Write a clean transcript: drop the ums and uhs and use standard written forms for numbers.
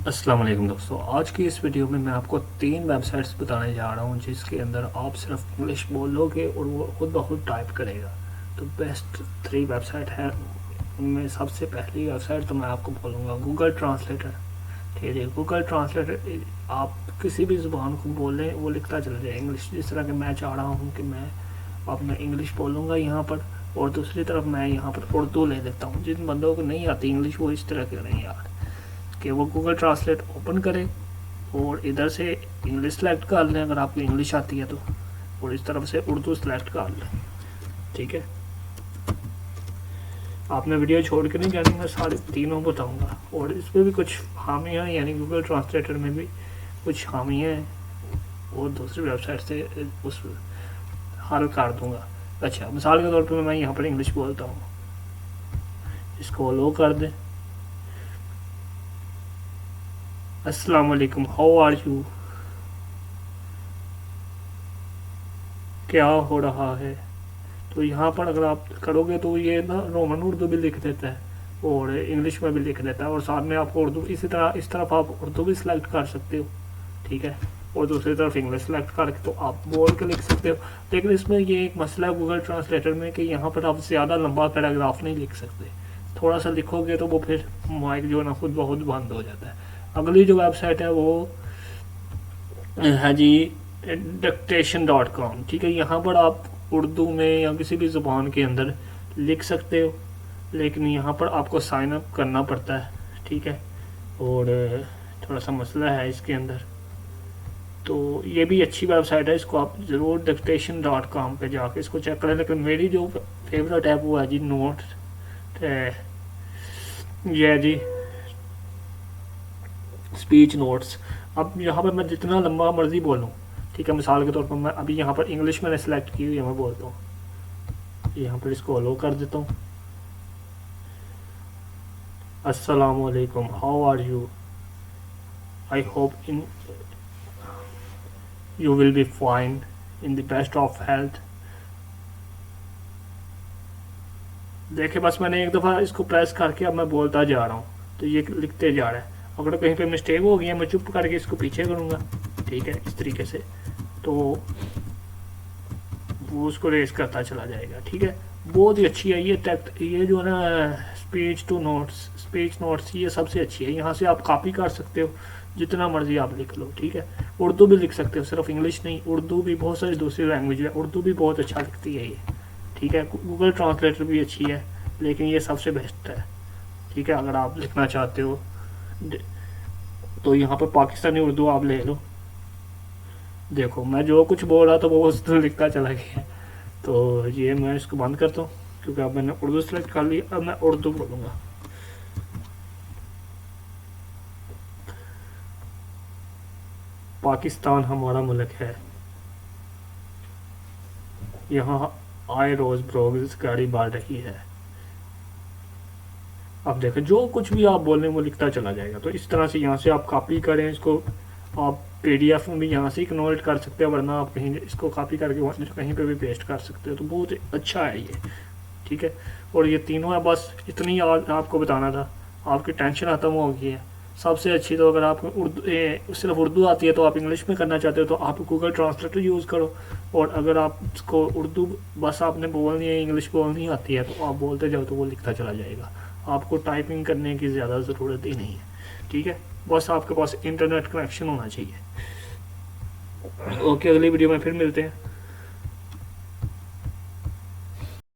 अस्सलाम वालेकुम दोस्तों, आज की इस वीडियो में मैं आपको 3 वेबसाइट्स बताने जा रहा हूं जिसके अंदर आप सिर्फ इंग्लिश बोलोगे और वो खुद ब खुद टाइप करेगा। तो बेस्ट 3 वेबसाइट है। उनमें सबसे पहली वेबसाइट तो मैं आपको बोलूँगा गूगल ट्रांसलेटर। ठीक है, गूगल ट्रांसलेटर आप किसी भी ज़ुबान को बोलें वो लिखता चला जाए इंग्लिश। जिस तरह कि मैं चाह रहा हूँ कि मैं अब मैं इंग्लिश बोलूँगा यहाँ पर, और दूसरी तरफ मैं यहाँ पर उर्दू ले लेता हूँ। जिन बंदों को नहीं आती इंग्लिश वो इस तरह करें यार कि वो गूगल ट्रांसलेट ओपन करें और इधर से इंग्लिश सेलेक्ट कर लें अगर आपको इंग्लिश आती है तो, और इस तरफ से उर्दू सेलेक्ट कर लें। ठीक है, आपने वीडियो छोड़ के नहीं जानी, मैं सारे तीनों बताऊंगा। और इसमें भी कुछ खामियाँ यानी गूगल ट्रांसलेटर में भी कुछ खामियाँ हैं और दूसरी वेबसाइट से उस हल कर दूंगा। अच्छा, मिसाल के तौर पर मैं यहाँ पर इंग्लिश बोलता हूँ, इसको लो कर दें। अस्सलाम वालेकुम, हाउ आर यू, क्या हो रहा है। तो यहाँ पर अगर आप करोगे तो ये ना रोमन उर्दू भी लिख देता है और इंग्लिश में भी लिख देता है, और साथ में आपको उर्दू इसी तरह इस तरफ आप उर्दू भी सिलेक्ट कर सकते हो। ठीक है, और दूसरी तरफ इंग्लिश सेलेक्ट करके तो आप बोल के लिख सकते हो। लेकिन इसमें ये एक मसला है गूगल ट्रांसलेटर में कि यहाँ पर आप ज़्यादा लंबा पैराग्राफ नहीं लिख सकते। थोड़ा सा लिखोगे तो वो फिर माइक जो है ना खुद ब खुद बंद हो जाता है। अगली जो वेबसाइट है वो है जी dictation.com। ठीक है, यहाँ पर आप उर्दू में या किसी भी ज़ुबान के अंदर लिख सकते हो, लेकिन यहाँ पर आपको साइन अप करना पड़ता है। ठीक है, और थोड़ा सा मसला है इसके अंदर। तो ये भी अच्छी वेबसाइट है, इसको आप ज़रूर dictation.com पे जाके इसको चेक करें। लेकिन मेरी जो फेवरेट है वो है जी ये है जी स्पीच नोट्स। अब यहाँ पर मैं जितना लंबा मर्जी बोलूँ, ठीक है, मिसाल के तौर पर मैं अभी यहाँ पर इंग्लिश मैंने सेलेक्ट की हुई है, मैं बोलता हूँ, यहाँ पर इसको अलो कर देता हूँ। अस्सलाम वालेकुम, how are you, I hope in you will be fine in the best of health. देखिए, बस मैंने एक दफ़ा इसको प्रेस करके अब मैं बोलता जा रहा हूँ तो ये लिखते जा रहा है। अगर कहीं पे मिस्टेक हो गई है मैं चुप करके इसको पीछे करूँगा। ठीक है, इस तरीके से तो वो उसको रेस करता चला जाएगा। ठीक है, बहुत ही अच्छी है ये टेक्स्ट, ये जो है ना स्पीच नोट्स ये सबसे अच्छी है। यहाँ से आप कॉपी कर सकते हो, जितना मर्जी आप लिख लो। ठीक है, उर्दू भी लिख सकते हो, सिर्फ इंग्लिश नहीं, उर्दू भी, बहुत सारी दूसरी लैंग्वेज है, उर्दू भी बहुत अच्छा लिखती है ये। ठीक है, गूगल ट्रांसलेटर भी अच्छी है, लेकिन ये सबसे बेस्ट है। ठीक है, अगर आप लिखना चाहते हो तो यहाँ पर पाकिस्तानी उर्दू आप ले लो। देखो, मैं जो कुछ बोल रहा था वो उस लिखता चला गया। तो ये मैं इसको बंद करता हूँ क्योंकि अब मैंने उर्दू सेलेक्ट कर ली। अब मैं उर्दू बोलूँगा। पाकिस्तान हमारा मुल्क है, यहाँ आए रोज़ ब्रोग्स गाड़ी बढ़ रही है। अब देखो, जो कुछ भी आप बोलें वो लिखता चला जाएगा। तो इस तरह से यहाँ से आप कॉपी करें इसको, आप पीडीएफ में भी यहाँ से कन्वर्ट कर सकते हो, वरना आप कहीं इसको कॉपी करके कहीं पे भी पेस्ट कर सकते हो। तो बहुत अच्छा है ये। ठीक है, और ये तीनों है, बस इतनी आज आपको बताना था, आपकी टेंशन ख़त्म हो गई है। सबसे अच्छी तो अगर आपको सिर्फ उर्दू आती है तो आप इंग्लिश में करना चाहते हो तो आप गूगल ट्रांसलेटर यूज़ करो। और अगर आपको उर्दू बस आपने बोलनी है, इंग्लिश बोलनी आती है तो आप बोलते जाओ तो वो लिखता चला जाएगा। आपको टाइपिंग करने की ज़्यादा ज़रूरत ही नहीं है। ठीक है, बस आपके पास इंटरनेट कनेक्शन होना चाहिए। ओके, अगली वीडियो में फिर मिलते हैं।